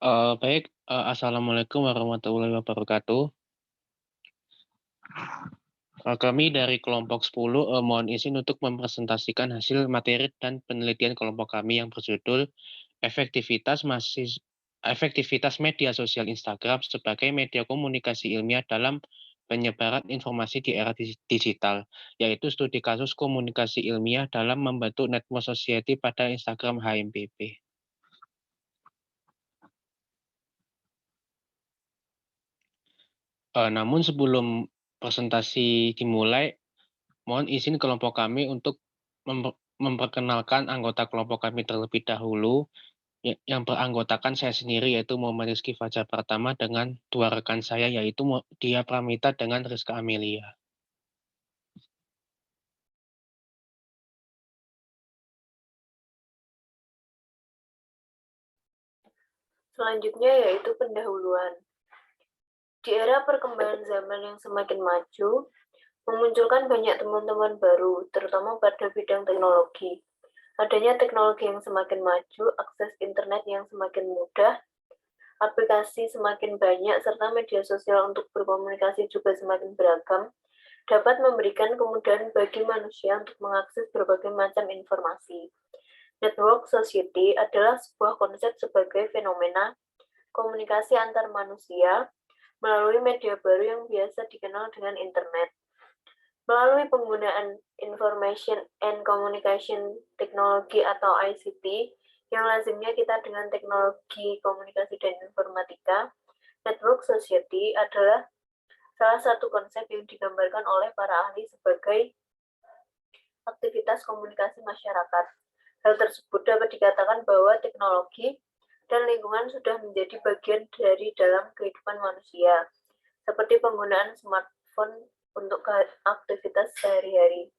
Baik, assalamualaikum warahmatullahi wabarakatuh. Kami dari kelompok 10 mohon izin untuk mempresentasikan hasil materi dan penelitian kelompok kami yang berjudul efektivitas media sosial Instagram sebagai media komunikasi ilmiah dalam penyebaran informasi di era digital, yaitu studi kasus komunikasi ilmiah dalam membentuk network society pada Instagram HMPP. Namun sebelum presentasi dimulai, mohon izin kelompok kami untuk memperkenalkan anggota kelompok kami terlebih dahulu, yang beranggotakan saya sendiri yaitu Muhammad Rizky Fajar Pratama dengan dua rekan saya yaitu Dia Pramita dengan Rizka Amelia. Selanjutnya yaitu pendahuluan. Di era perkembangan zaman yang semakin maju, memunculkan banyak teman-teman baru, terutama pada bidang teknologi. Adanya teknologi yang semakin maju, akses internet yang semakin mudah, aplikasi semakin banyak, serta media sosial untuk berkomunikasi juga semakin beragam, dapat memberikan kemudahan bagi manusia untuk mengakses berbagai macam informasi. Network society adalah sebuah konsep sebagai fenomena komunikasi antar manusia melalui media baru yang biasa dikenal dengan internet. Melalui penggunaan Information and Communication Technology atau ICT, yang lazimnya kita dengan teknologi komunikasi dan informatika, network society adalah salah satu konsep yang digambarkan oleh para ahli sebagai aktivitas komunikasi masyarakat. Hal tersebut dapat dikatakan bahwa teknologi dan lingkungan sudah menjadi bagian dari dalam kehidupan manusia, seperti penggunaan smartphone untuk aktivitas sehari-hari.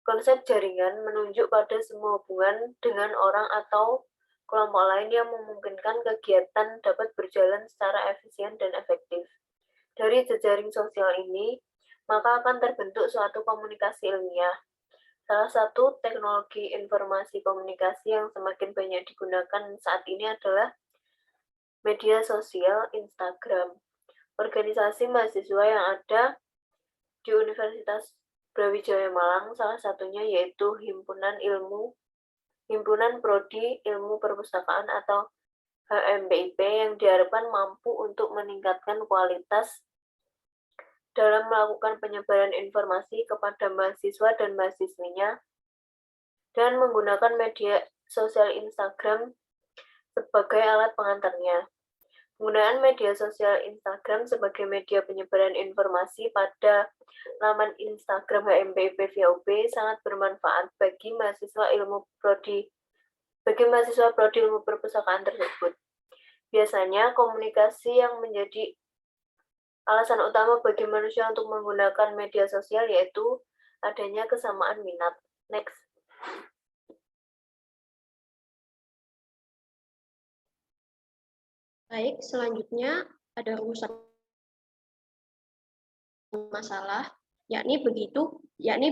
Konsep jaringan menunjuk pada semua hubungan dengan orang atau kelompok lain yang memungkinkan kegiatan dapat berjalan secara efisien dan efektif. Dari jejaring sosial ini, maka akan terbentuk suatu komunikasi ilmiah. Salah satu teknologi informasi komunikasi yang semakin banyak digunakan saat ini adalah media sosial Instagram. Organisasi mahasiswa yang ada di Universitas Brawijaya Malang, salah satunya yaitu Himpunan Prodi Ilmu Perpustakaan atau HMPIP yang diharapkan mampu untuk meningkatkan kualitas dalam melakukan penyebaran informasi kepada mahasiswa dan mahasiswinya dan menggunakan media sosial Instagram sebagai alat pengantarnya. Penggunaan media sosial Instagram sebagai media penyebaran informasi pada laman Instagram HMPIP via UB sangat bermanfaat bagi mahasiswa prodi ilmu perpustakaan tersebut. Biasanya komunikasi yang menjadi alasan utama bagi manusia untuk menggunakan media sosial yaitu adanya kesamaan minat. Next. Baik, selanjutnya ada rumusan masalah, yakni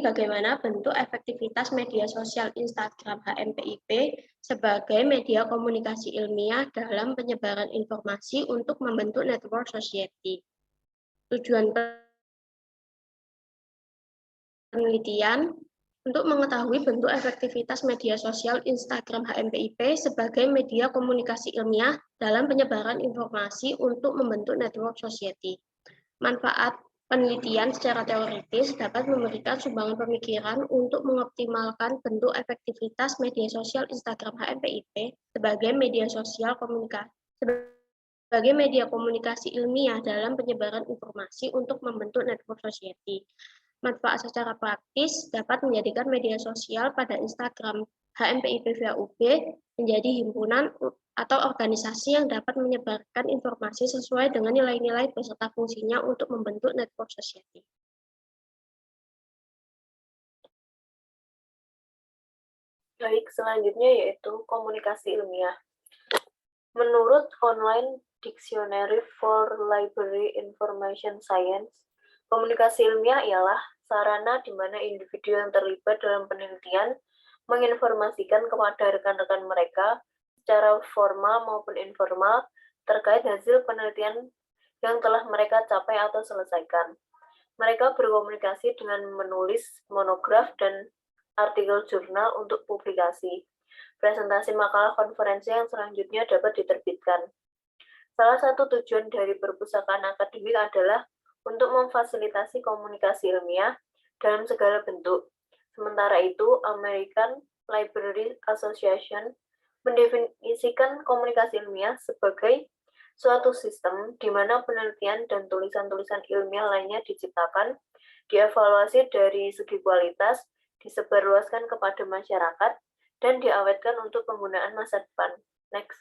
bagaimana bentuk efektivitas media sosial Instagram HMPIP sebagai media komunikasi ilmiah dalam penyebaran informasi untuk membentuk network society. Tujuan penelitian untuk mengetahui bentuk efektivitas media sosial Instagram HMPIP sebagai media komunikasi ilmiah dalam penyebaran informasi untuk membentuk network society. Manfaat penelitian secara teoritis dapat memberikan sumbangan pemikiran untuk mengoptimalkan bentuk efektivitas media sosial Instagram HMPIP sebagai media komunikasi ilmiah dalam penyebaran informasi untuk membentuk network society. Manfaat secara praktis dapat menjadikan media sosial pada Instagram HMPIP via UB menjadi himpunan atau organisasi yang dapat menyebarkan informasi sesuai dengan nilai-nilai beserta fungsinya untuk membentuk network society. Baik, selanjutnya yaitu komunikasi ilmiah. Menurut Online Dictionary for Library Information Science, komunikasi ilmiah ialah sarana di mana individu yang terlibat dalam penelitian menginformasikan kepada rekan-rekan mereka secara formal maupun informal terkait hasil penelitian yang telah mereka capai atau selesaikan. Mereka berkomunikasi dengan menulis monograf dan artikel jurnal untuk publikasi. Presentasi makalah konferensi yang selanjutnya dapat diterbitkan. Salah satu tujuan dari perpustakaan akademik adalah untuk memfasilitasi komunikasi ilmiah dalam segala bentuk. Sementara itu, American Library Association mendefinisikan komunikasi ilmiah sebagai suatu sistem di mana penelitian dan tulisan-tulisan ilmiah lainnya diciptakan, dievaluasi dari segi kualitas, disebarluaskan kepada masyarakat, dan diawetkan untuk penggunaan masa depan. Next.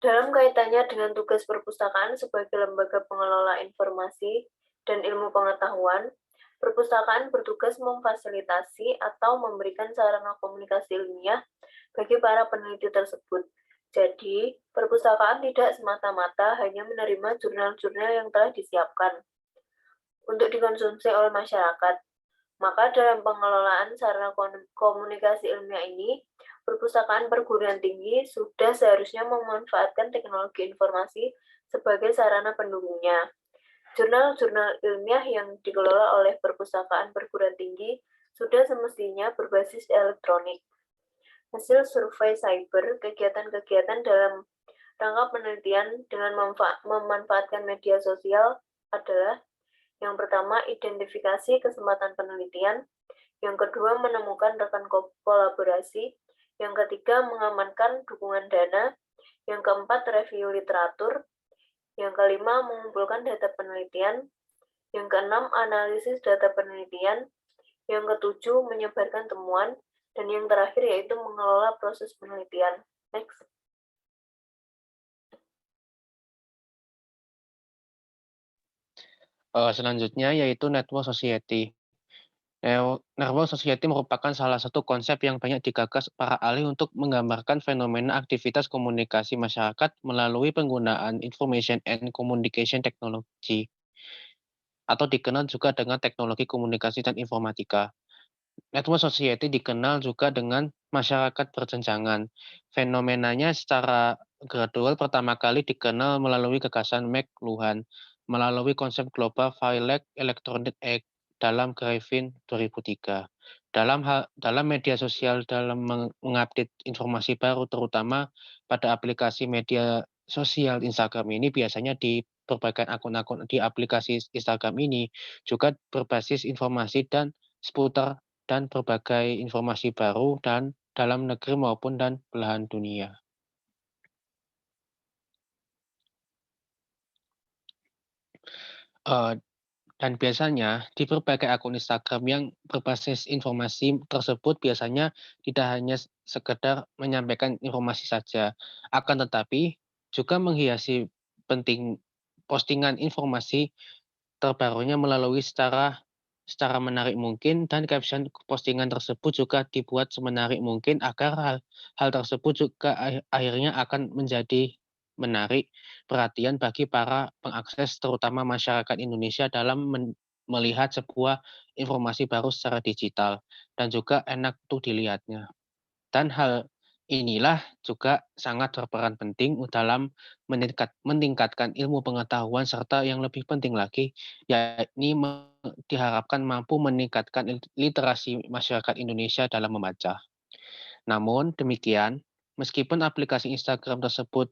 Dalam kaitannya dengan tugas perpustakaan sebagai lembaga pengelola informasi dan ilmu pengetahuan, perpustakaan bertugas memfasilitasi atau memberikan sarana komunikasi ilmiah bagi para peneliti tersebut. Jadi, perpustakaan tidak semata-mata hanya menerima jurnal-jurnal yang telah disiapkan untuk dikonsumsi oleh masyarakat. Maka dalam pengelolaan sarana komunikasi ilmiah ini, perpustakaan perguruan tinggi sudah seharusnya memanfaatkan teknologi informasi sebagai sarana pendukungnya. Jurnal-jurnal ilmiah yang dikelola oleh perpustakaan perguruan tinggi sudah semestinya berbasis elektronik. Hasil survei cyber, kegiatan-kegiatan dalam rangka penelitian dengan memanfaatkan media sosial adalah: yang pertama, identifikasi kesempatan penelitian; yang kedua, menemukan rekan kolaborasi; yang ketiga, mengamankan dukungan dana; yang keempat, review literatur; yang kelima, mengumpulkan data penelitian; yang keenam, analisis data penelitian; yang ketujuh, menyebarkan temuan; dan yang terakhir yaitu mengelola proses penelitian. Next. Selanjutnya yaitu network society. Network society merupakan salah satu konsep yang banyak digagas para ahli untuk menggambarkan fenomena aktivitas komunikasi masyarakat melalui penggunaan information and communication technology, atau dikenal juga dengan teknologi komunikasi dan informatika. Network society dikenal juga dengan masyarakat berjenjangan. Fenomenanya secara gradual pertama kali dikenal melalui gagasan McLuhan, melalui konsep Global Violet Electronic Act dalam Griffin 2003. Dalam media sosial, dalam mengupdate informasi baru, terutama pada aplikasi media sosial Instagram ini, biasanya di berbagai akun-akun di aplikasi Instagram ini juga berbasis informasi dan seputar dan berbagai informasi baru dan dalam negeri maupun dan belahan dunia. Dan biasanya di berbagai akun Instagram yang berbasis informasi tersebut biasanya tidak hanya sekedar menyampaikan informasi saja, akan tetapi juga menghiasi penting postingan informasi terbarunya melalui secara menarik mungkin, dan caption postingan tersebut juga dibuat semenarik mungkin agar hal tersebut juga akhirnya akan menjadi menarik perhatian bagi para pengakses, terutama masyarakat Indonesia, dalam melihat sebuah informasi baru secara digital dan juga enak untuk dilihatnya. Dan hal inilah juga sangat berperan penting dalam meningkatkan ilmu pengetahuan, serta yang lebih penting lagi, yakni diharapkan mampu meningkatkan literasi masyarakat Indonesia dalam membaca. Namun demikian, meskipun aplikasi Instagram tersebut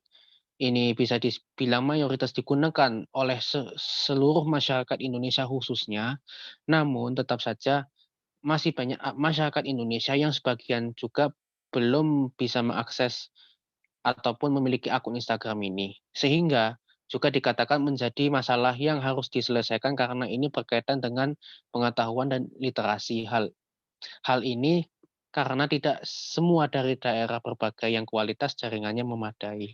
ini bisa dibilang mayoritas digunakan oleh seluruh masyarakat Indonesia khususnya, namun tetap saja masih banyak masyarakat Indonesia yang sebagian juga belum bisa mengakses ataupun memiliki akun Instagram ini. Sehingga juga dikatakan menjadi masalah yang harus diselesaikan karena ini berkaitan dengan pengetahuan dan literasi. Hal ini karena tidak semua dari daerah berbagai yang kualitas jaringannya memadai.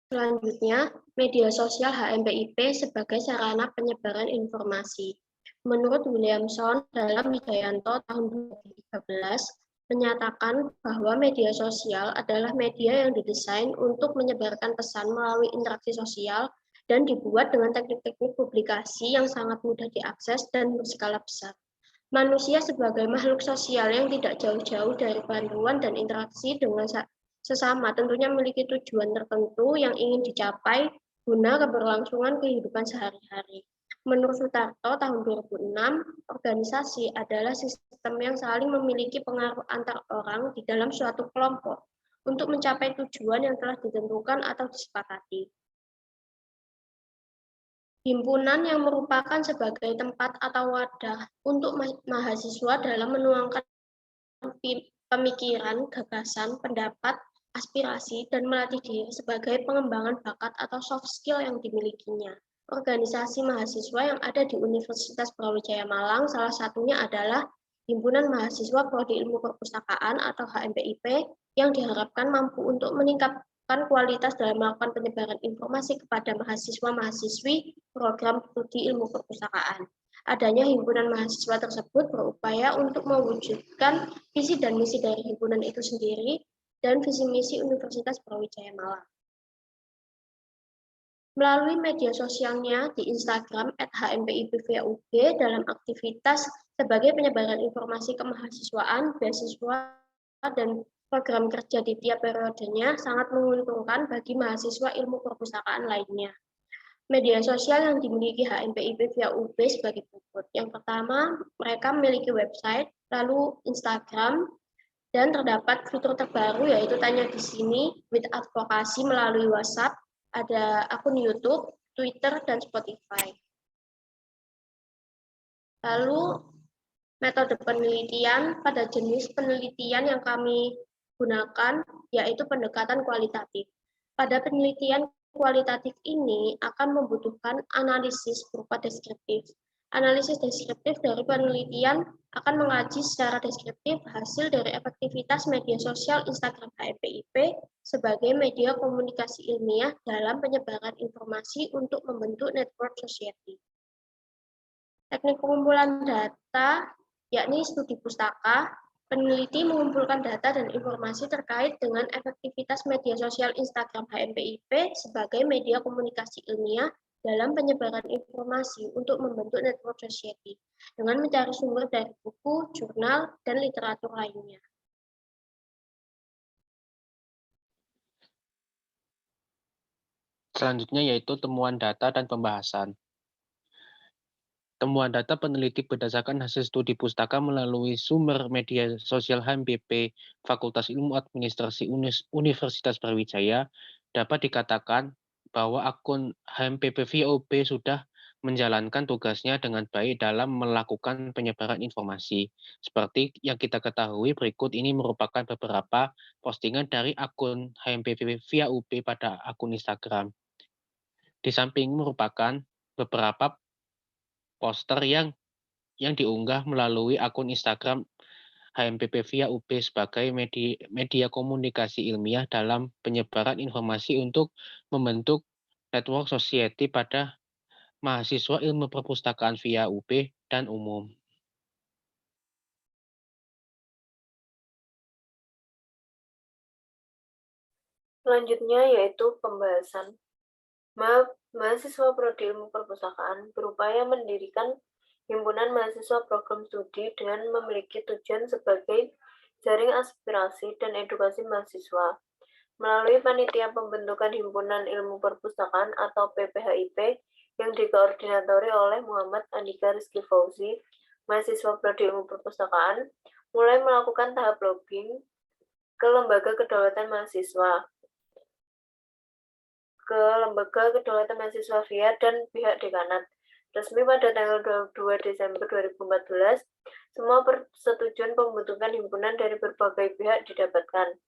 Selanjutnya, media sosial HMPIP sebagai sarana penyebaran informasi. Menurut Williamson dalam Wijayanto tahun 2013, menyatakan bahwa media sosial adalah media yang didesain untuk menyebarkan pesan melalui interaksi sosial dan dibuat dengan teknik-teknik publikasi yang sangat mudah diakses dan berskala besar. Manusia sebagai makhluk sosial yang tidak jauh-jauh dari bantuan dan interaksi dengan sesama tentunya memiliki tujuan tertentu yang ingin dicapai guna keberlangsungan kehidupan sehari-hari. Menurut Sutarto tahun 2006, organisasi adalah sistem yang saling memiliki pengaruh antar orang di dalam suatu kelompok untuk mencapai tujuan yang telah ditentukan atau disepakati. Himpunan yang merupakan sebagai tempat atau wadah untuk mahasiswa dalam menuangkan pemikiran, gagasan, pendapat, aspirasi, dan melatih diri sebagai pengembangan bakat atau soft skill yang dimilikinya. Organisasi mahasiswa yang ada di Universitas Brawijaya Malang salah satunya adalah Himpunan Mahasiswa Prodi Ilmu Perpustakaan atau HMPIP yang diharapkan mampu untuk meningkatkan kualitas dalam melakukan penyebaran informasi kepada mahasiswa-mahasiswi program studi ilmu perpustakaan. Adanya himpunan mahasiswa tersebut berupaya untuk mewujudkan visi dan misi dari himpunan itu sendiri dan visi misi Universitas Brawijaya Malang. Melalui media sosialnya di Instagram @hmpipvub dalam aktivitas sebagai penyebaran informasi kemahasiswaan, beasiswa, dan program kerja di tiap periodenya sangat menguntungkan bagi mahasiswa ilmu perpustakaan lainnya. Media sosial yang dimiliki HMPIP via UB sebagai berikut. Yang pertama, mereka memiliki website, lalu Instagram, dan terdapat fitur terbaru yaitu tanya di sini, with advokasi melalui WhatsApp, ada akun YouTube, Twitter, dan Spotify. Lalu, metode penelitian pada jenis penelitian yang kami gunakan yaitu pendekatan kualitatif. Pada penelitian kualitatif ini akan membutuhkan analisis berupa deskriptif. Analisis deskriptif dari penelitian akan mengkaji secara deskriptif hasil dari efektivitas media sosial Instagram HMPIP sebagai media komunikasi ilmiah dalam penyebaran informasi untuk membentuk network society. Teknik pengumpulan data yakni studi pustaka. Peneliti mengumpulkan data dan informasi terkait dengan efektivitas media sosial Instagram HMPIP sebagai media komunikasi ilmiah dalam penyebaran informasi untuk membentuk network society dengan mencari sumber dari buku, jurnal, dan literatur lainnya. Selanjutnya yaitu temuan data dan pembahasan. Temuan data peneliti berdasarkan hasil studi pustaka melalui sumber media sosial HMPP Fakultas Ilmu Administrasi Universitas Brawijaya dapat dikatakan bahwa akun HMPP VOB sudah menjalankan tugasnya dengan baik dalam melakukan penyebaran informasi. Seperti yang kita ketahui, berikut ini merupakan beberapa postingan dari akun HMPP via UB pada akun Instagram. Di samping merupakan beberapa poster yang diunggah melalui akun Instagram HMPP via UB sebagai media komunikasi ilmiah dalam penyebaran informasi untuk membentuk network society pada mahasiswa ilmu perpustakaan via UB dan umum. Selanjutnya yaitu pembahasan. Mahasiswa Prodi Ilmu Perpustakaan berupaya mendirikan himpunan mahasiswa program studi dengan memiliki tujuan sebagai jaring aspirasi dan edukasi mahasiswa. Melalui panitia pembentukan himpunan ilmu perpustakaan atau PPHIP yang dikoordinatori oleh Muhammad Andika Rizky Fauzi, mahasiswa Prodi Ilmu Perpustakaan, mulai melakukan tahap lobbying ke Lembaga Kedaulatan Mahasiswa, ke Lembaga Kedaulatan Mahasiswa VIA dan pihak dekanat. Resmi pada tanggal 22 Desember 2014, semua persetujuan pembentukan himpunan dari berbagai pihak didapatkan.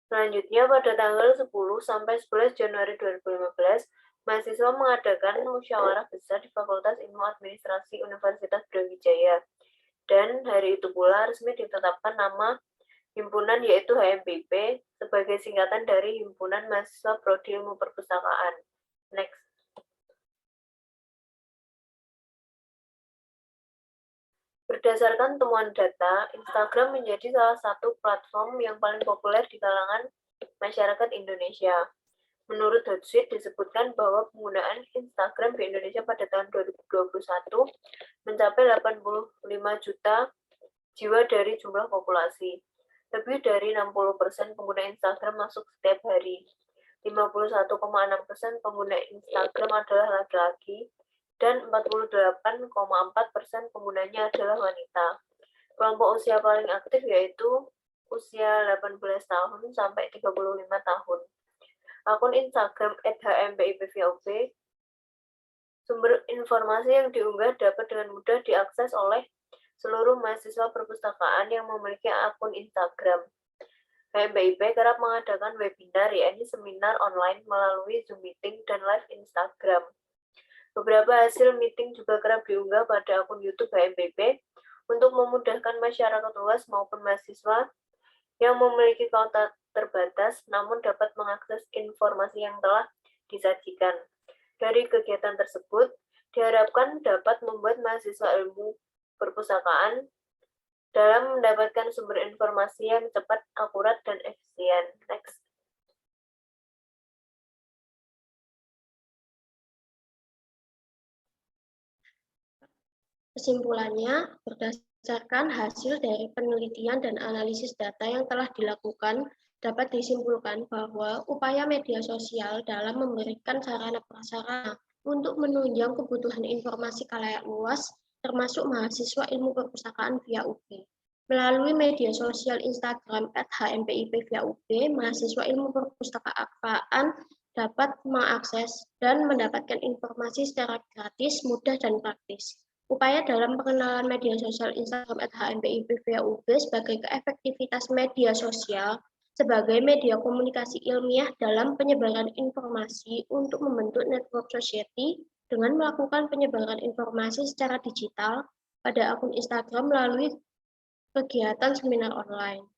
Selanjutnya, pada tanggal 10 sampai 11 Januari 2015, mahasiswa mengadakan musyawarah besar di Fakultas Ilmu Administrasi Universitas Brawijaya. Dan hari itu pula resmi ditetapkan nama himpunan yaitu HMPIP sebagai singkatan dari Himpunan Mahasiswa Prodi Ilmu Perpustakaan. Next. Berdasarkan temuan data, Instagram menjadi salah satu platform yang paling populer di kalangan masyarakat Indonesia. Menurut Hootsuite disebutkan bahwa penggunaan Instagram di Indonesia pada tahun 2021 mencapai 85 juta jiwa dari jumlah populasi. Lebih dari 60% pengguna Instagram masuk setiap hari. 51,6% pengguna Instagram adalah laki-laki dan 48,4% penggunanya adalah wanita. Kelompok usia paling aktif yaitu usia 18 tahun sampai 35 tahun. Akun Instagram @hmpipvop, sumber informasi yang diunggah dapat dengan mudah diakses oleh seluruh mahasiswa perpustakaan yang memiliki akun Instagram. HMPIP kerap mengadakan webinar, yakni seminar online melalui Zoom Meeting dan live Instagram. Beberapa hasil meeting juga kerap diunggah pada akun YouTube HMPIP untuk memudahkan masyarakat luas maupun mahasiswa yang memiliki kuota terbatas namun dapat mengakses informasi yang telah disajikan. Dari kegiatan tersebut, diharapkan dapat membuat mahasiswa ilmu perpustakaan dalam mendapatkan sumber informasi yang cepat, akurat, dan efisien. Next. Kesimpulannya, berdasarkan hasil dari penelitian dan analisis data yang telah dilakukan, dapat disimpulkan bahwa upaya media sosial dalam memberikan sarana prasarana untuk menunjang kebutuhan informasi khalayak luas, termasuk mahasiswa ilmu perpustakaan via UB. Melalui media sosial Instagram @hmpip via UB, mahasiswa ilmu perpustakaan dapat mengakses dan mendapatkan informasi secara gratis, mudah, dan praktis. Upaya dalam pengenalan media sosial Instagram @hmpip via UB sebagai keefektivitas media sosial sebagai media komunikasi ilmiah dalam penyebaran informasi untuk membentuk network society dengan melakukan penyebaran informasi secara digital pada akun Instagram melalui kegiatan seminar online.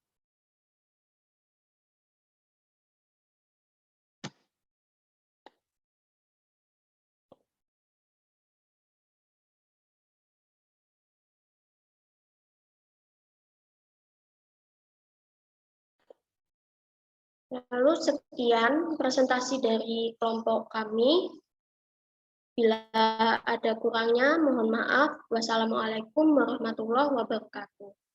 Lalu sekian presentasi dari kelompok kami. Bila ada kurangnya, mohon maaf. Wassalamualaikum warahmatullahi wabarakatuh.